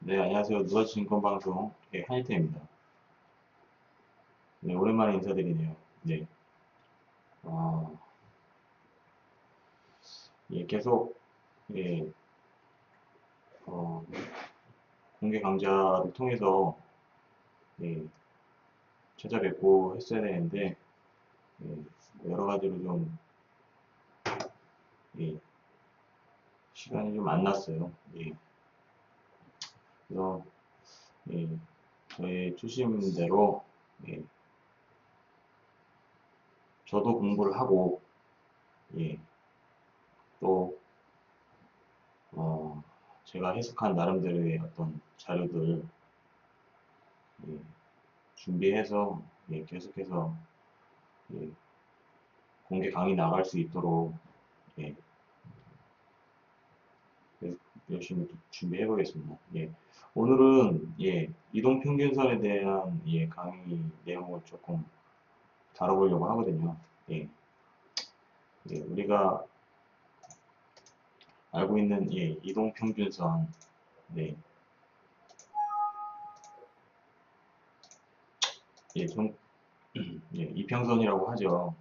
네, 안녕하세요. 누가증권방송 한희태입니다. 네, 오랜만에 인사드리네요. 네, 어, 계속 예, 어, 공개 강좌를 통해서 예, 찾아뵙고 했어야 되는데 여러 가지로 좀 예, 시간이 좀 안 났어요. 그래서 예, 저의 초심대로 예, 저도 공부를 하고 예, 또 어, 제가 해석한 나름대로의 어떤 자료들 예, 준비해서 계속해서 예, 공개 강의 나갈 수 있도록 예, 그래서 열심히 준비해 보겠습니다. 오늘은 이동평균선에 대한 강의 내용을 조금 다뤄보려고 하거든요. 예, 우리가 알고 있는 이동평균선, 네, 좀, 이평선이라고 하죠.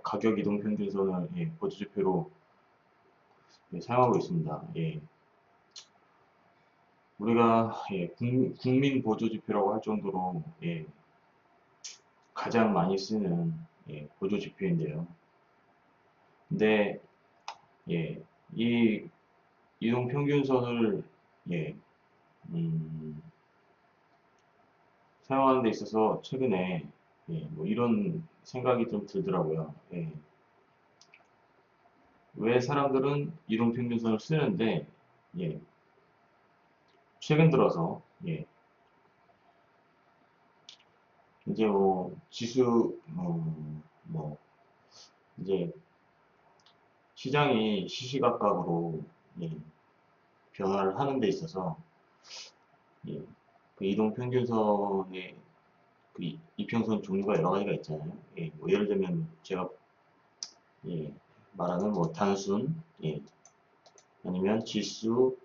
가격 이동평균선을 보조지표로 사용하고 있습니다. 우리가 국민 보조지표라고 할 정도로 가장 많이 쓰는 보조지표인데요. 근데 예, 이 이동평균선을 예, 음, 사용하는 데 있어서 최근에 뭐 이런 생각이 좀 들더라고요. 왜 사람들은 이동평균선을 쓰는데 예, 최근 들어서 이제 뭐 지수 뭐 이제 시장이 시시각각으로 예, 변화를 하는 데 있어서 예, 그 이동평균선의 그 이평선 종류가 여러 가지가 있잖아요. 뭐 예를 들면 제가 말하는 뭐 단순, 아니면 지수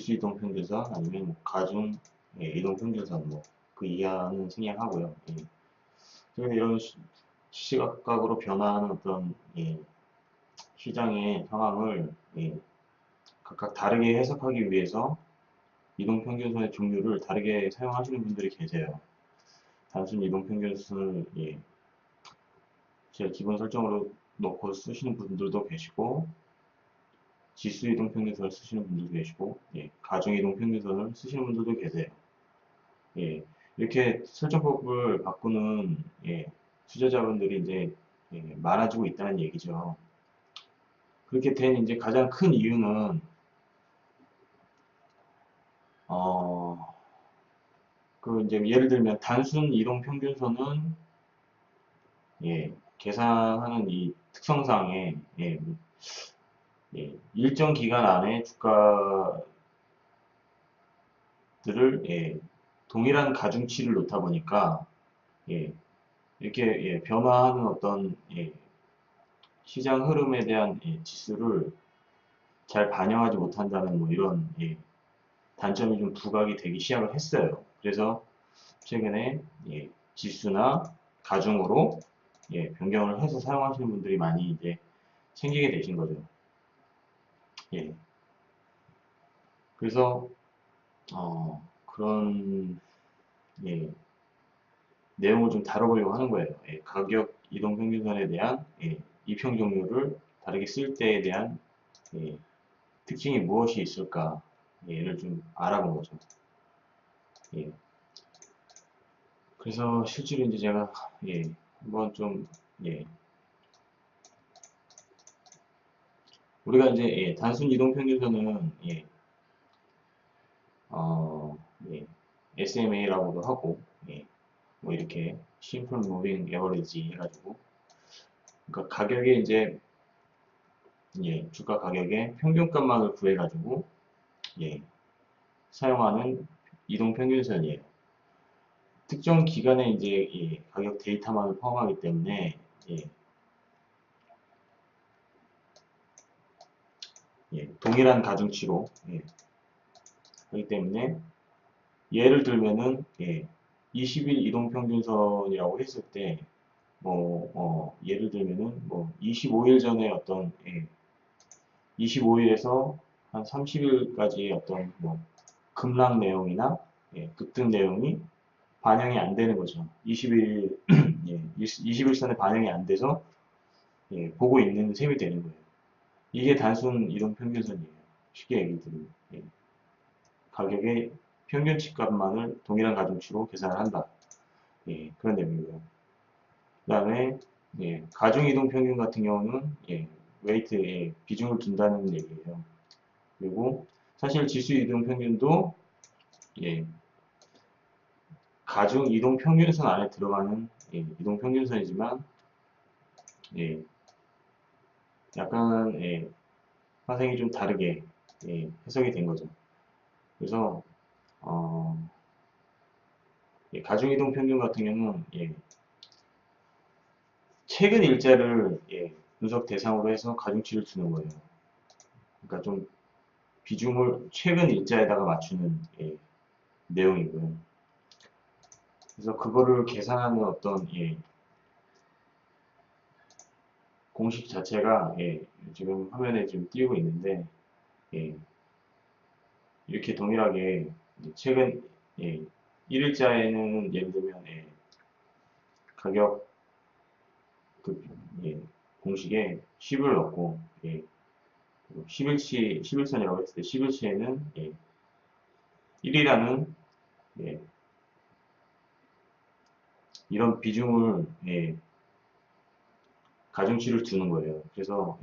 이동 평균선, 아니면 뭐 가중 이동 평균선 뭐 그 이하는 생략하고요. 그래서 이런 시각각으로 변화하는 어떤 시장의 상황을 각각 다르게 해석하기 위해서 이동 평균선의 종류를 다르게 사용하시는 분들이 계세요. 단순 이동 평균선을 제 기본 설정으로 놓고 쓰시는 분들도 계시고, 지수 이동 평균선을 쓰시는 분들도 계시고, 가중 이동 평균선을 쓰시는 분들도 계세요. 이렇게 설정법을 바꾸는 투자자분들이 이제 많아지고 있다는 얘기죠. 그렇게 된 이제 가장 큰 이유는 어, 그 이제 예를 들면 단순 이동 평균선은 계산하는 이 특성상에 일정 기간 안에 주가들을 동일한 가중치를 놓다 보니까 예, 이렇게 변화하는 어떤 시장 흐름에 대한 지수를 잘 반영하지 못한다는 뭐 이런 단점이 좀 부각이 되기 시작을 했어요. 그래서 최근에 지수나 가중으로 변경을 해서 사용하시는 분들이 많이 이제 생기게 되신 거죠. 예. 그래서 그런 예, 내용을 좀 다뤄보려고 하는 거예요. 가격 이동 평균선에 대한 이평 종류를 다르게 쓸 때에 대한 예, 특징이 무엇이 있을까? 를 좀 알아본 거죠. 예. 그래서 실제로 이제 제가 한번 좀 예, 우리가 이제 단순 이동 평균선은 어, SMA라고도 하고 뭐 이렇게 Simple Moving Average 해가지고 그러니까 가격에 이제 주가 가격의 평균값만을 구해가지고 예, 사용하는 이동 평균선이에요. 특정 기간에 이제 가격 데이터만을 포함하기 때문에 예, 동일한 가중치로 그렇기 때문에 예를 들면은 20일 이동평균선이라고 했을 때 예를 들면은 25일 전에 어떤 25일에서 한 30일까지의 어떤 급락 내용이나 급등 내용이 반영이 안 되는 거죠. 20일 20일선에 반영이 안 돼서 보고 있는 셈이 되는 거예요. 이게 단순 이동평균선이에요. 쉽게 얘기 드리면 가격의 평균치 값만을 동일한 가중치로 계산을 한다. 그런 내용이고요. 그 다음에 가중 이동 평균 같은 경우는 웨이트에 비중을 둔다는 얘기예요. 그리고 사실 지수 이동 평균도 가중 이동 평균선 안에 들어가는 이동 평균선이지만 약간 파생이 좀 다르게 해석이 된 거죠. 그래서 가중 이동 평균 같은 경우는 최근 일자를 분석 대상으로 해서 가중치를 주는 거예요. 그러니까 좀 비중을 최근 일자에다가 맞추는 내용이고요. 그래서 그거를 계산하는 어떤 공식 자체가 지금 화면에 지금 띄우고 있는데 이렇게 동일하게 최근 1일자에는 예를 들면 가격 그 공식에 10을 넣고 10일치 11선이라고 했을 때 10일치에는 1이라는 이런 비중을 가중치를 두는 거예요. 그래서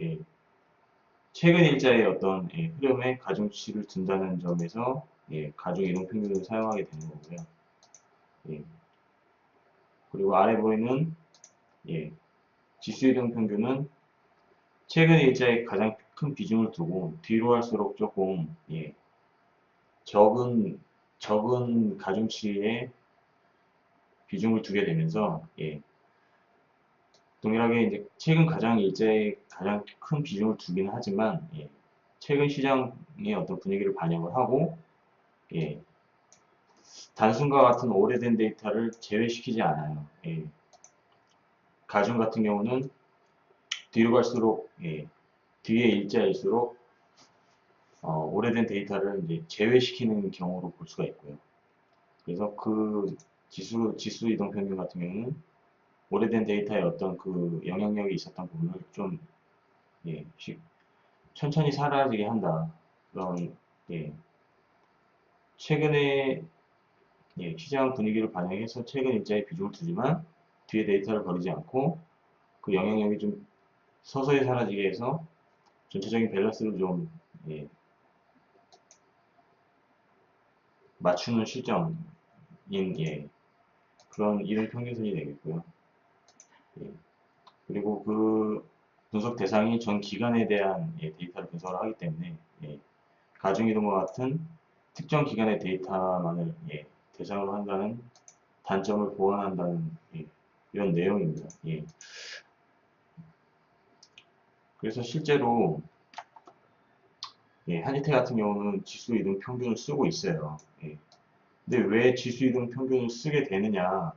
최근 일자의 어떤 흐름에 가중치를 둔다는 점에서 가중 이동 평균을 사용하게 되는 거고요. 그리고 아래 보이는 지수 이동 평균은 최근 일자에 가장 큰 비중을 두고 뒤로 갈수록 조금 적은 가중치에 비중을 두게 되면서 동일하게 이제 최근 가장 일자에 가장 큰 비중을 두긴 하지만 최근 시장의 어떤 분위기를 반영을 하고 단순과 같은 오래된 데이터를 제외시키지 않아요. 가중 같은 경우는 뒤로 갈수록 뒤에 일자일수록 오래된 데이터를 이제 제외시키는 경우로 볼 수가 있고요. 그래서 그 지수 이동 평균 같은 경우는 오래된 데이터에 어떤 그 영향력이 있었던 부분을 좀 천천히 사라지게 한다. 그런 최근에 시장 분위기를 반영해서 최근 일자에 비중을 두지만 뒤에 데이터를 버리지 않고 그 영향력이 좀 서서히 사라지게 해서 전체적인 밸런스를 좀 맞추는 실정인 그런 이동 평균선이 되겠고요. 그리고 그 분석 대상이 전 기간에 대한 데이터를 분석을 하기 때문에 가중이동과 같은 특정 기간의 데이터만을 대상으로 한다는 단점을 보완한다는 이런 내용입니다. 그래서 실제로 한희태 같은 경우는 지수 이동 평균을 쓰고 있어요. 근데 왜 지수 이동 평균을 쓰게 되느냐를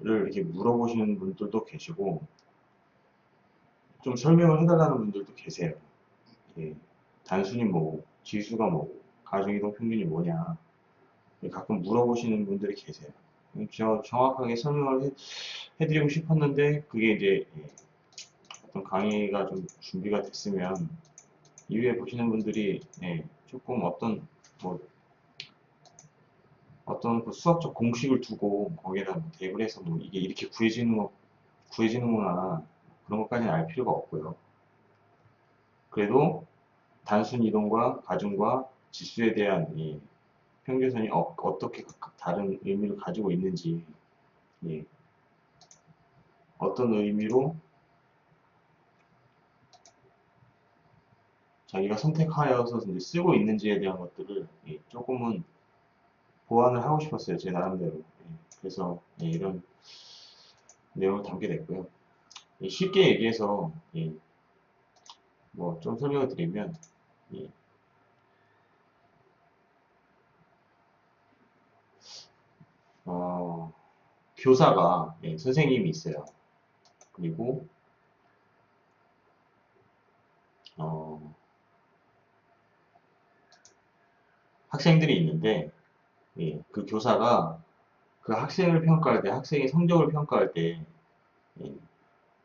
이렇게 물어보시는 분들도 계시고 좀 설명을 해달라는 분들도 계세요. 단순히 지수가 가중 이동 평균이 뭐냐 가끔 물어보시는 분들이 계세요. 저 정확하게 설명을 해드리고 싶었는데 그게 이제 어떤 강의가 좀 준비가 됐으면 이후에 보시는 분들이 조금 어떤 그 수학적 공식을 두고 거기에다 대입을 해서 이게 이렇게 구해지는구나 그런 것까지는 알 필요가 없고요. 그래도 단순 이동과 가중과 지수에 대한 이 평균선이 어떻게 다른 의미를 가지고 있는지 어떤 의미로 자기가 선택하여서 이제 쓰고 있는지에 대한 것들을 조금은 보완을 하고 싶었어요. 제 나름대로. 그래서 이런 내용을 담게 됐고요. 쉽게 얘기해서 좀 설명을 드리면 어, 교사가, 선생님이 있어요. 그리고, 어, 학생들이 있는데, 그 교사가 그 학생을 평가할 때, 학생의 성적을 평가할 때, 예,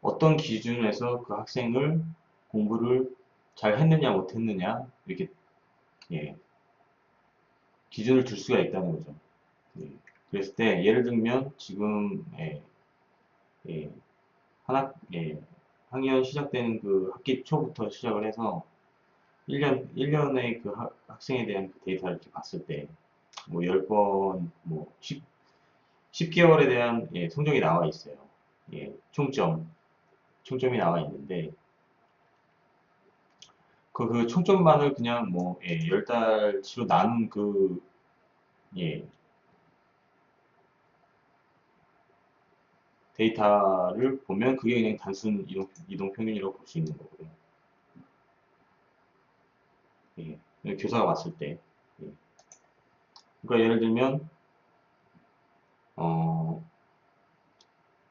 어떤 기준에서 그 학생을 공부를 잘 했느냐, 못했느냐, 이렇게, 예, 기준을 둘 수가 있다는 거죠. 예. 그랬을 때, 예를 들면, 지금, 예, 학년 시작되는 그 학기 초부터 시작을 해서 1년의 그 학생에 대한 그 데이터를 이렇게 봤을 때, 뭐 10번, 뭐 10개월에 대한 성적이 나와 있어요. 총점이 나와 있는데, 그 총점만을 그냥 뭐, 10달치로 나눈 예, 데이터를 보면 그게 그냥 단순 이동 평균이라고 볼 수 있는 거고요. 교사가 봤을 때. 예. 그러니까 예를 들면, 어,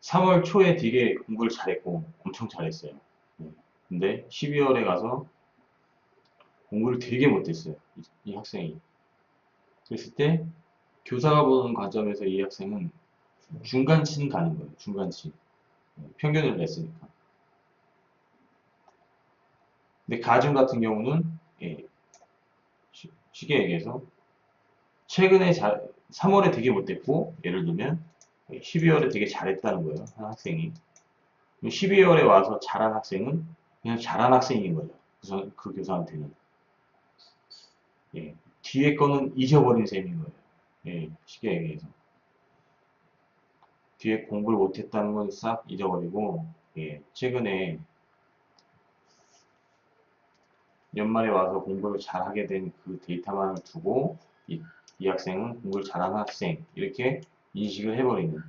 3월 초에 되게 공부를 잘했고, 엄청 잘했어요. 예. 근데 12월에 가서 공부를 되게 못했어요. 이 학생이. 그랬을 때, 교사가 보는 관점에서 이 학생은 중간치는 가는 거예요. 중간치. 평균을 냈으니까. 근데 가중 같은 경우는, 쉽게 얘기해서, 최근에 3월에 되게 못했고, 예를 들면, 12월에 되게 잘했다는 거예요. 한 학생이. 12월에 와서 잘한 학생은 그냥 잘한 학생인 거죠. 그 교사한테는. 뒤에 거는 잊어버린 셈인 거예요. 쉽게 얘기해서. 뒤에 공부를 못했다는 건 싹 잊어버리고, 최근에 연말에 와서 공부를 잘하게 된 그 데이터만을 두고, 이 학생은 공부를 잘하는 학생, 이렇게 인식을 해버리는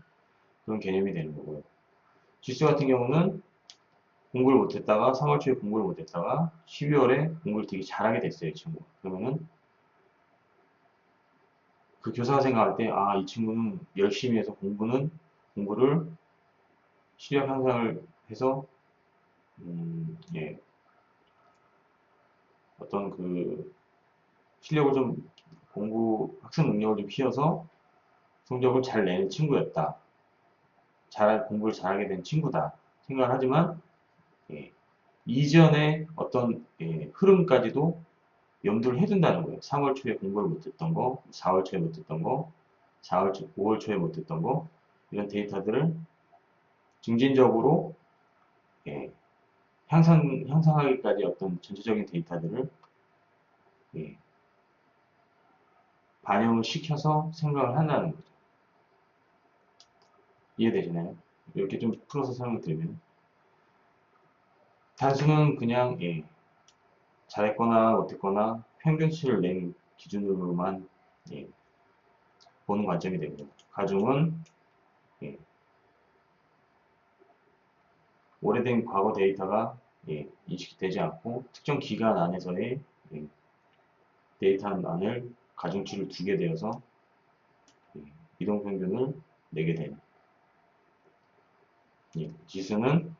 그런 개념이 되는 거고요. 지수 같은 경우는 공부를 못했다가, 3월 초에 공부를 못했다가, 12월에 공부를 되게 잘하게 됐어요, 이 친구. 그러면은, 그 교사가 생각할 때, 아, 이 친구는 열심히 해서 공부를 실력 향상을 해서, 어떤 그, 실력을 좀, 학습 능력을 좀 키워서 성적을 잘 내는 친구였다. 공부를 잘하게 된 친구다. 생각을 하지만, 예, 이전에 어떤, 흐름까지도 염두를 해둔다는 거예요. 3월 초에 공부를 못했던 거, 4월 초에 못했던 거, 5월 초에 못했던 거, 이런 데이터들을 중진적으로, 예, 향상하기까지 어떤 전체적인 데이터들을, 예, 반영을 시켜서 생각을 한다는 거죠. 이해되시나요? 이렇게 좀 풀어서 설명드리면 단수는 그냥 잘했거나 못했거나 평균치를 낸 기준으로만 예, 보는 관점이 되고요. 가중은 예, 오래된 과거 데이터가 인식되지 않고 특정 기간 안에서의 데이터만을 가중치를 두게 되어서 이동평균을 내게 되는 지수는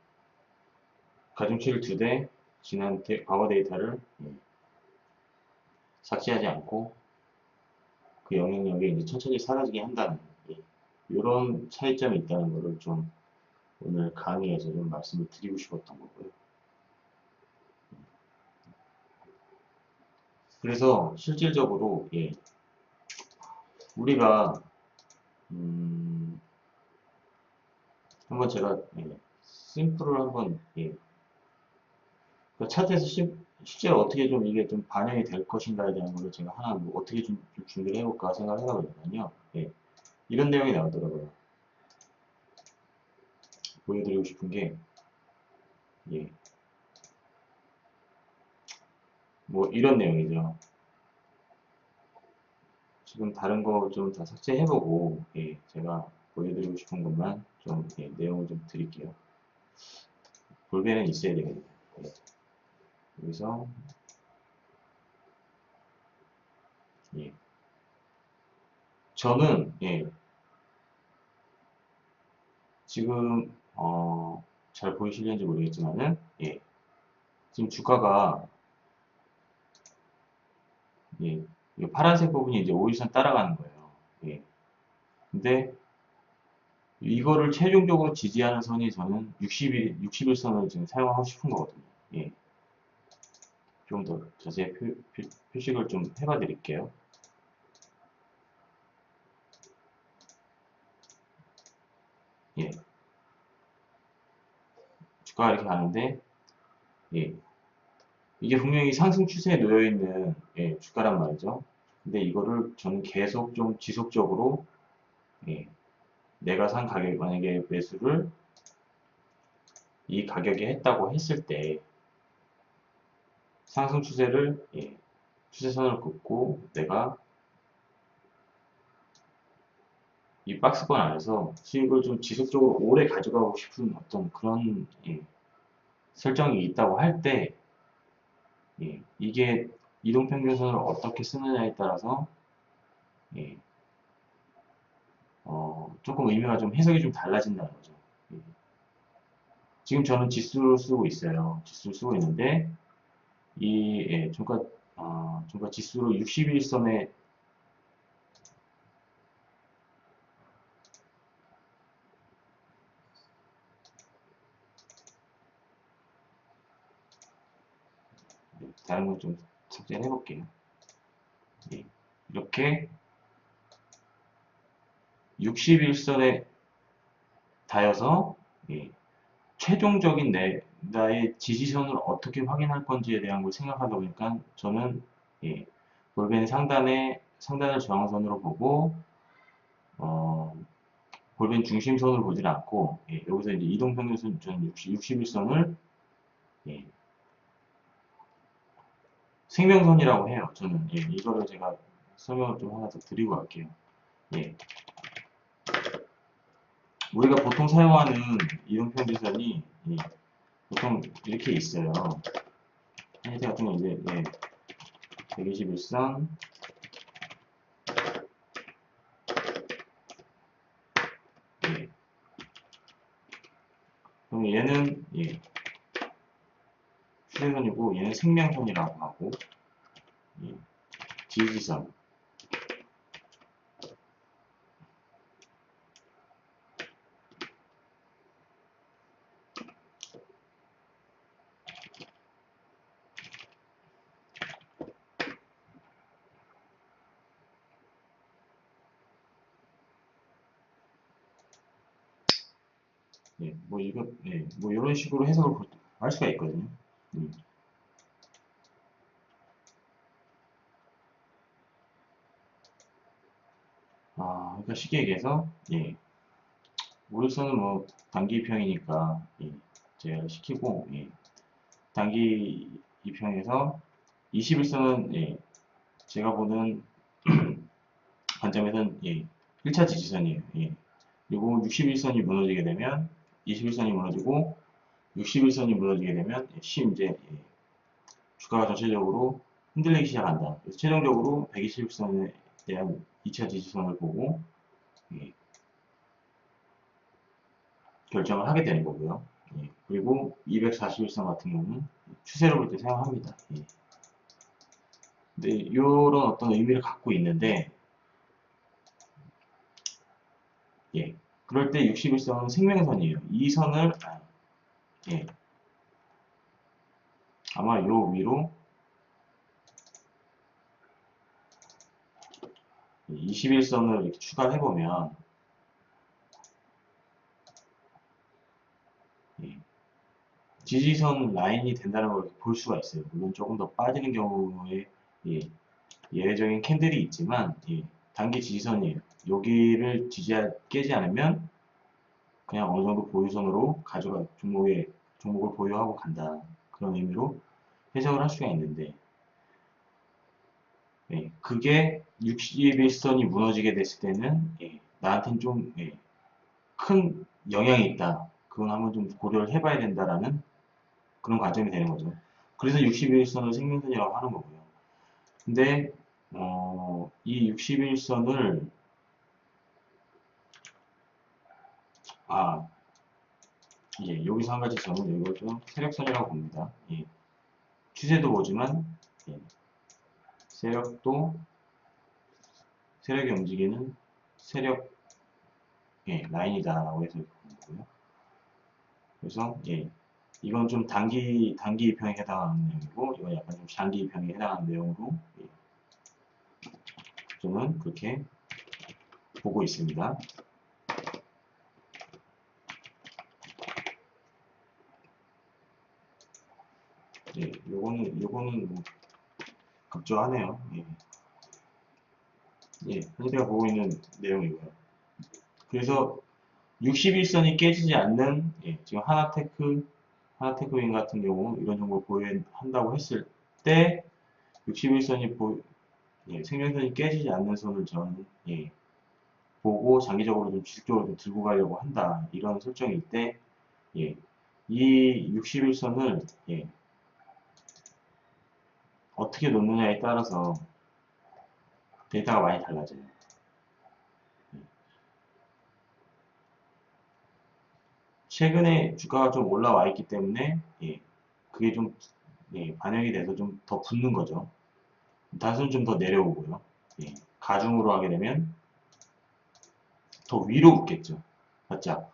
가중치를 두되 지난 과거 데이터를 삭제하지 않고 그 영향력이 이제 천천히 사라지게 한다는 이런 차이점이 있다는 것을 좀 오늘 강의에서 좀 말씀을 드리고 싶었던 거고요. 그래서 실질적으로 우리가 한번 제가 심플을 한번 그 차트에서 실제로 어떻게 좀 이게 좀 반영이 될 것인가에 대한 걸 제가 하나 뭐 어떻게 좀 준비를 해볼까 생각을 하다 보니까요. 이런 내용이 나오더라고요. 보여드리고 싶은 게 예, 뭐 이런 내용이죠. 지금 다른 거 좀 다 삭제해보고 제가 보여드리고 싶은 것만 좀 내용을 좀 드릴게요. 볼펜은 있어야 되겠네요. 여기서 예. 저는 지금 잘 보이실는지 모르겠지만은 예, 지금 주가가 예, 이 파란색 부분이 이제 5일선 따라가는 거예요. 예. 근데 이거를 최종적으로 지지하는 선이 저는 60일선을 지금 사용하고 싶은 거거든요. 예. 좀 더 자세히 표식을 좀 해봐 드릴게요. 예. 주가가 이렇게 가는데, 예. 이게 분명히 상승 추세에 놓여 있는 예, 주가란 말이죠. 근데 이거를 저는 계속 좀 지속적으로 예, 내가 산 가격 만약에 매수를 이 가격에 했다고 했을 때 상승 추세를 예, 추세선을 긋고 내가 이 박스권 안에서 수익을 좀 지속적으로 오래 가져가고 싶은 어떤 그런 예, 설정이 있다고 할 때 예, 이게 이동평균선을 어떻게 쓰느냐에 따라서 예, 조금 의미가 좀 해석이 좀 달라진다는 거죠. 예. 지금 저는 지수를 쓰고 있어요. 지수를 쓰고 있는데 이 예, 종가 지수로 61선에 다른 걸 좀 삭제를 해볼게요. 예, 이렇게 61선에 닿여서 예, 최종적인 나의 지지선을 어떻게 확인할 건지에 대한 걸 생각하다 보니까 저는 예, 볼펜 상단을 저항선으로 보고 어, 볼펜 중심선을 보질 않고 예, 여기서 이제 이동평균선 저는 61선을 예, 생명선이라고 해요. 저는 예, 이거를 제가 설명을 좀 하나 더 드리고 갈게요. 예, 우리가 보통 사용하는 이동평균선이 예, 보통 이렇게 있어요. 한때 같은 거 이제 예, 121선 예, 그럼 얘는 예, 휴대선이고 얘는 생명선이라고 하고 예, 지지선 예, 뭐 이거 예, 뭐 이런 식으로 해석을 할 수가 있거든요. 음. 그러니까 쉽게 얘기해서 예, 우일선은 뭐 단기 입형이니까 예, 제가 시키고 예, 단기 입형에서 21선은 예, 제가 보는 관점에서는 예, 1차 지지선이에요. 예. 그리고 61선이 무너지게 되면 21선이 무너지고 61선이 무너지게 되면 이제 예, 주가가 전체적으로 흔들리기 시작한다. 그래서 최종적으로 121선에 대한 2차 지지선을 보고 예, 결정을 하게 되는 거고요. 예, 그리고 241선 같은 경우는 추세로 볼 때 사용합니다. 예. 근데 이런 어떤 의미를 갖고 있는데 예, 그럴 때 61선은 생명선이에요. 이 선을 예, 아마 요 위로 21선을 이렇게 추가해보면 예, 지지선 라인이 된다는 걸 볼 수가 있어요. 물론 조금 더 빠지는 경우에 예, 예외적인 캔들이 있지만 예, 단기 지지선이에요. 여기를 깨지 않으면 그냥 어느 정도 보유선으로 종목을 보유하고 간다. 그런 의미로 해석을 할 수가 있는데 예, 그게 61선이 무너지게 됐을 때는 예, 나한테는 좀 큰 영향이 있다. 그건 한번 좀 고려를 해봐야 된다라는 그런 관점이 되는 거죠. 그래서 61선을 생명선이라고 하는 거고요. 근데 이 61선을 예, 여기서 한 가지 저는 이것도 세력선이라고 봅니다. 예, 추세도 보지만 예, 세력도 세력이 움직이는 세력 예, 라인이다라고 해서 이렇게 보는 거고요. 그래서 예, 이건 좀 단기 입형에 해당하는 내용이고 이건 약간 좀 장기 입형에 해당하는 내용으로 예, 저는 그렇게 보고 있습니다. 예, 요거는 뭐 급조하네요. 예, 예, 현재가 보고 있는 내용이고요. 그래서 61선이 깨지지 않는 예, 지금 하나테크인 같은 경우 이런 정보를 보유한다고 했을 때 61선이 예, 생명선이 깨지지 않는 선을 저는 예, 보고 장기적으로 좀 지속적으로 좀 들고 가려고 한다 이런 설정일 때 예, 이 61선을 예, 어떻게 놓느냐에 따라서 데이터가 많이 달라져요. 최근에 주가가 좀 올라와 있기 때문에 예, 그게 좀 예, 반영이 돼서 좀 더 붙는 거죠. 다수는 좀 더 내려오고요. 예, 가중으로 하게 되면 더 위로 붙겠죠. 맞죠?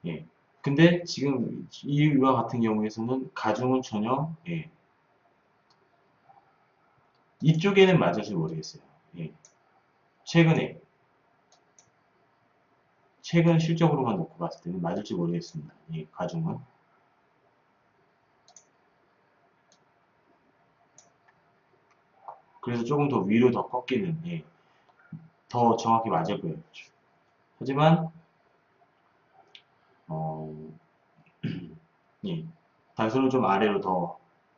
예. 근데 지금 이와 같은 경우에서는 가중은 전혀 예, 이쪽에는 맞을지 모르겠어요. 예. 최근에 최근 실적으로만 놓고 봤을 때는 맞을지 모르겠습니다. 예, 가중은. 그래서 조금 더 위로 더 꺾이는 예, 더 정확히 맞을 거예요. 하지만 어, 예, 단순히 좀 아래로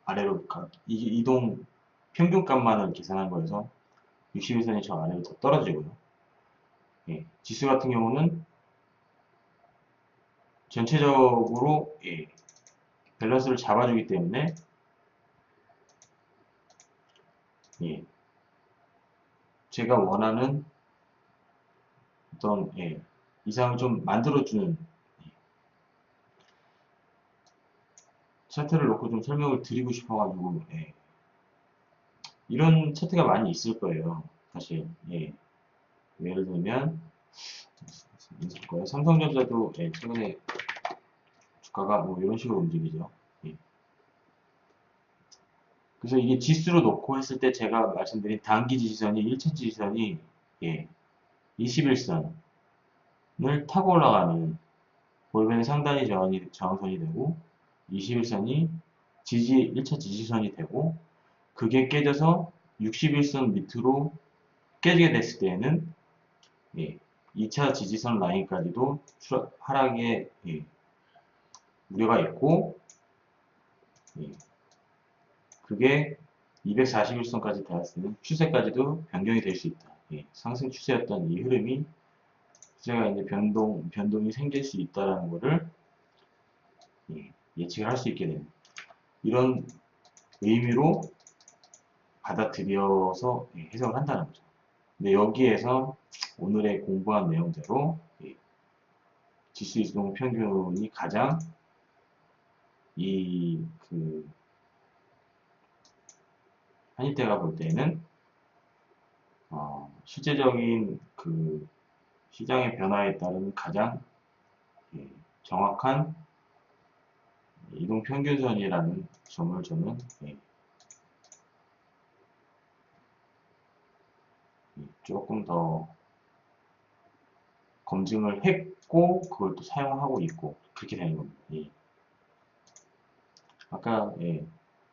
아래로 이동 평균값만을 계산한 거여서 61선이 저 아래로 더 떨어지고요. 예, 지수 같은 경우는 전체적으로 예, 밸런스를 잡아주기 때문에 예, 제가 원하는 어떤 예, 이상을 좀 만들어주는 예, 차트를 놓고 좀 설명을 드리고 싶어가지고 예, 이런 차트가 많이 있을 거예요. 사실 예, 예를 들면 있을 거예요. 삼성전자도 예, 최근에 주가가 뭐 이런 식으로 움직이죠. 예. 그래서 이게 지수로 놓고 했을 때 제가 말씀드린 단기 지지선이 1차 지지선이 예, 21선을 타고 올라가는 볼펜의 상단이 저항선이 되고 21선이 1차 지지선이 되고 그게 깨져서 61선 밑으로 깨지게 됐을 때에는 예, 2차 지지선 라인까지도 하락의 예, 우려가 있고 예, 그게 241선까지 닿았을 때는 추세까지도 변경이 될 수 있다. 예, 상승 추세였던 이 흐름이 추세가 이제 변동이 생길 수 있다라는 것을 예, 예측을 할 수 있게 됩니다. 이런 의미로 받아들여서 예, 해석을 한다는 거죠. 근데 여기에서 오늘의 공부한 내용대로 예, 지수 이동 평균이 가장 그 한일대가 볼 때는 실제적인 그 시장의 변화에 따른 가장 예, 정확한 이동 평균선이라는 점을 저는 예, 조금 더 검증을 했고 그걸 또 사용하고 있고 그렇게 되는 겁니다. 예. 아까 예,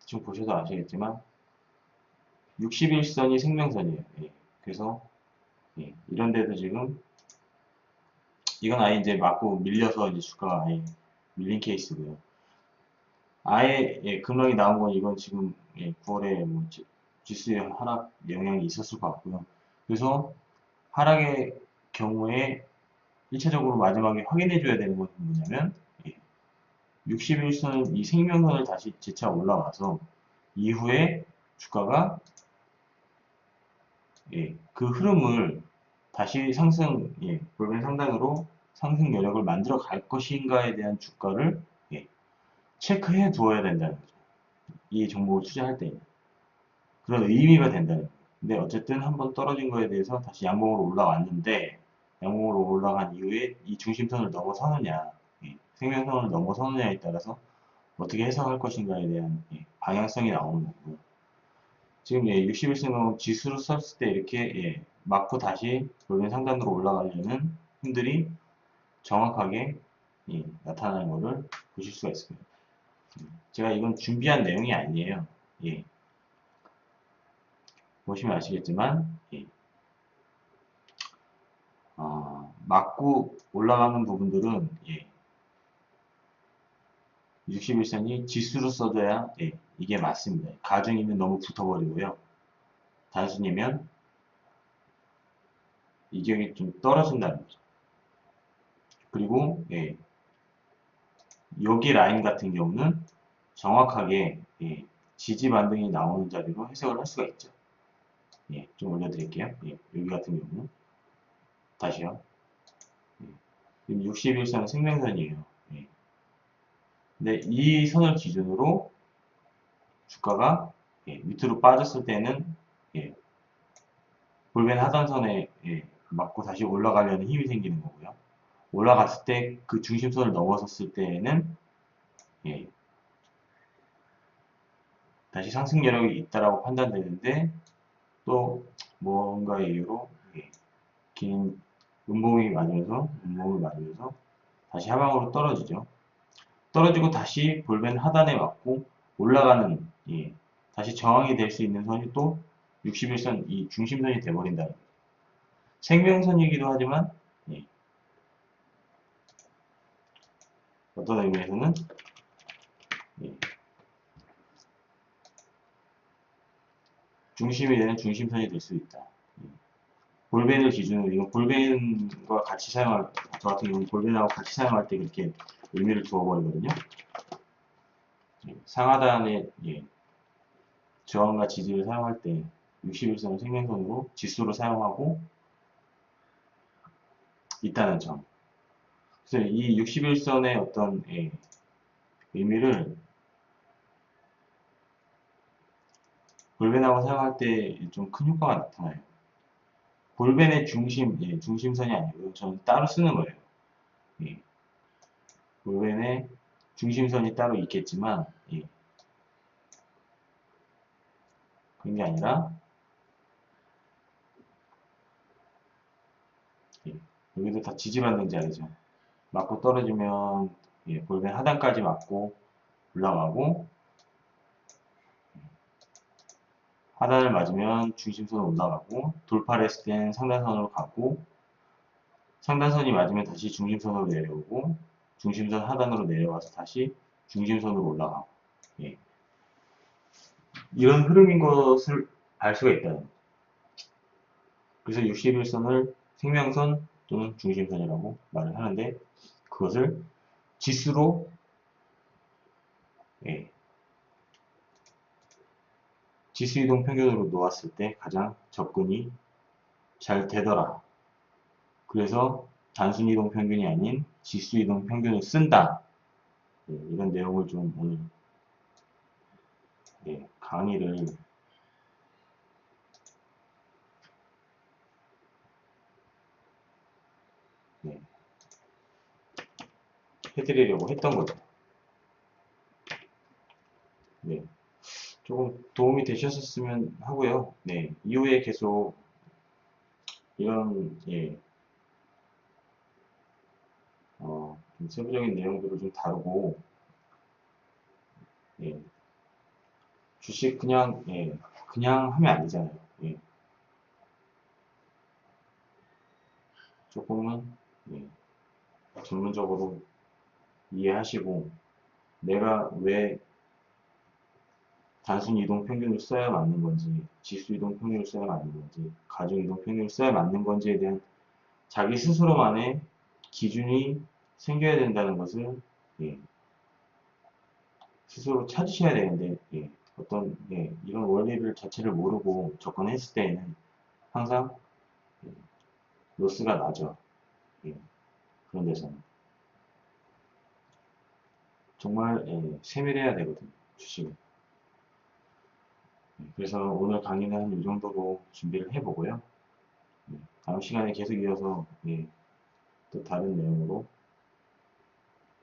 지금 보셔도 아시겠지만 61선이 생명선이에요. 예. 그래서 예, 이런데도 지금 이건 아예 이제 맞고 밀려서 이제 주가가 아예 밀린 케이스고요. 아예 예, 급락이 나온 건 이건 지금 예, 9월에 뭐 지수의 하락 영향이 있었을 것 같고요. 그래서 하락의 경우에 1차적으로 마지막에 확인해 줘야 되는 것은 뭐냐면 예, 61선 이 생명선을 다시 재차 올라와서 이후에 주가가 예, 그 흐름을 다시 볼펜 상단으로 상승 여력을 만들어 갈 것인가에 대한 주가를 체크해 두어야 된다는 거죠. 이 종목을 투자할 때 그런 의미가 된다는 거예요. 근데 어쨌든 한번 떨어진 거에 대해서 다시 양봉으로 올라왔는데 양봉으로 올라간 이후에 이 중심선을 넘어서느냐 생명선을 넘어서느냐에 따라서 어떻게 해석할 것인가에 대한 방향성이 나오는 거고요. 지금 61선 지수로 썼을 때 이렇게 맞고 다시 볼멘 상단으로 올라가려는 힘들이 정확하게 나타나는 것을 보실 수가 있습니다. 제가 이건 준비한 내용이 아니에요. 보시면 아시겠지만 맞고 올라가는 부분들은 61선이 지수로 써줘야 이게 맞습니다. 가중이면 너무 붙어버리고요. 단순이면 이격이 좀 떨어진다는 거죠. 그리고 여기 라인 같은 경우는 정확하게 지지 반등이 나오는 자리로 해석을 할 수가 있죠. 좀 올려드릴게요. 여기 같은 경우는 다시요. 61선 생명선이에요. 근데 이 선을 기준으로 주가가 밑으로 빠졌을 때는 볼멘 하단선에 맞고 다시 올라가려는 힘이 생기는 거고요. 올라갔을 때 그 중심선을 넘어섰을 때에는 다시 상승 여력이 있다라고 판단되는데 또 뭔가의 이유로 긴 음봉을 맞으면서 다시 하방으로 떨어지죠. 떨어지고 다시 볼멘 하단에 맞고 올라가는 다시 저항이 될 수 있는 선이 또 61선 이 중심선이 돼버린다는 거죠. 생명선이기도 하지만 어떤 의미에서는 중심이 되는 중심선이 될 수 있다. 볼벤을 기준으로 이건 볼벤과 같이 사용할 저 같은 경우는 볼벤하고 같이 사용할 때 그렇게 의미를 두어버리거든요. 상하단의 저항과 지지를 사용할 때 61선을 생명선으로 지수로 사용하고 있다는 점. 그래서 이 61선의 어떤 의미를 볼벤하고 사용할 때 좀 큰 효과가 나타나요. 볼벤의 중심선이 아니고요. 저는 따로 쓰는 거예요. 볼벤의 중심선이 따로 있겠지만 그런 게 아니라 여기도 다 지지받는 자리죠. 맞고 떨어지면 볼벤 하단까지 맞고 올라가고 하단을 맞으면 중심선으로 올라가고 돌파를 했을 땐 상단선으로 가고 상단선이 맞으면 다시 중심선으로 내려오고 중심선 하단으로 내려와서 다시 중심선으로 올라가고 이런 흐름인 것을 알 수가 있다는 거죠. 그래서 61선을 생명선 또는 중심선이라고 말을 하는데 그것을 지수로 지수 이동 평균으로 놓았을 때 가장 접근이 잘 되더라. 그래서 단순 이동 평균이 아닌 지수 이동 평균을 쓴다. 이런 내용을 좀 오늘 강의를 해드리려고 했던 거죠. 조금 도움이 되셨으면 하고요. 이후에 계속 이런 좀 세부적인 내용들을 좀 다루고 주식 그냥 하면 안 되잖아요. 조금은 전문적으로 이해하시고 내가 왜 단순 이동 평균을 써야 맞는 건지 지수 이동 평균을 써야 맞는 건지 가중 이동 평균을 써야 맞는 건지에 대한 자기 스스로만의 기준이 생겨야 된다는 것을 스스로 찾으셔야 되는데 어떤 이런 원리를 자체를 모르고 접근했을 때에는 항상 로스가 나죠. 그런 데서는 정말 세밀해야 되거든요. 주식은. 그래서 오늘 강의는 이 정도로 준비를 해보고요. 다음 시간에 계속 이어서 또 다른 내용으로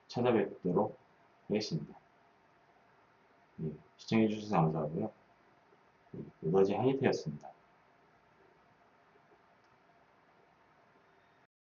찾아뵙도록 하겠습니다. 시청해주셔서 감사하고요. 노다지 한이태였습니다.